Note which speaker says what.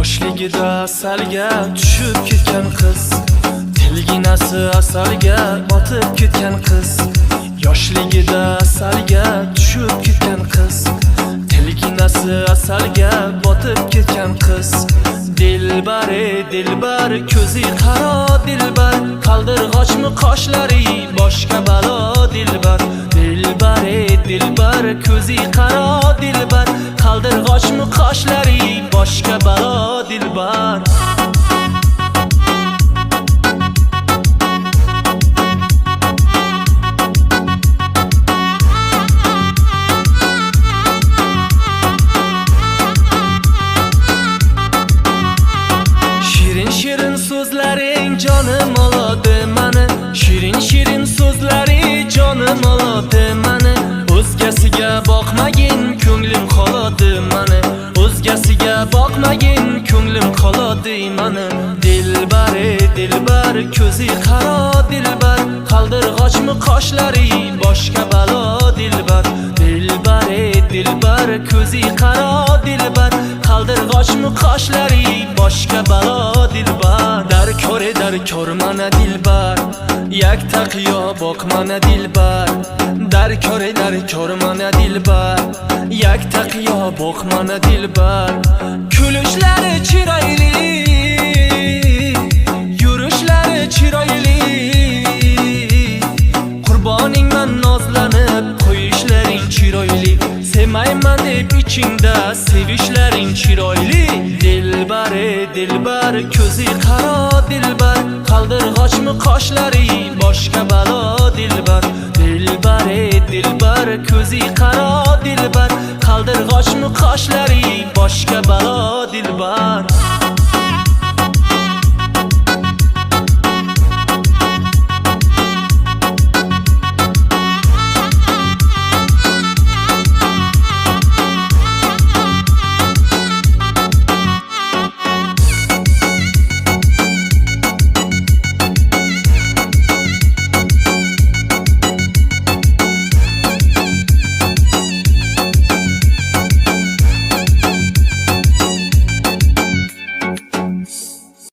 Speaker 1: Yoshligida asalga tushib ketgan qiz, tilginasi asalga botib ketgan qiz. Yoshligida asalga tushib ketgan qiz, tilginasi asalga botib ketgan qiz. Dilbar dilbar ko'zi qaro dilbar, qaldirg'ochmi qoshlari boshqa balo dilbar. Dilbar dilbar ko'zi qaro dilbar, qaldirg'ochmi qoshlari boshqa balo dilbar. Shirin so'zlaring jonim oladi mani, shirin shirin so'zlari jonim oladi mani. O'zgasiga boqmagin ko'nglim qoladi mani, o'zgasiga boqmagin ko'nglim qoladi mani. Dilbar dilbar ko'zi qaro dilbar, qaldirg'ochmi qoshlari boshqa balo dilbar. Dilbar dilbar ko'zi qaro dilbar, qaldirg'ochmi qoshlari boshqa balo dilbar. Dar kor mana dilbar, yak taqiyo boq mana dilbar. Dar kor mana dilbar, yak taqiyo boq mana dilbar. Kulishlari chiroyli, yurishlari chiroyli, qurboningman nozlanib qo'yishlaring chiroyli. Sevmayman deb ichingda sevishlaring chiroyli. Dilbar dilbar ko'zi qaro dilbar, qaldirg'ochmi qoshlari boshqa balo dilbar. Dilbar dilbar ko'zi qaro dilbar, qaldirg'ochmi qoshlari boshqa balo dilbar.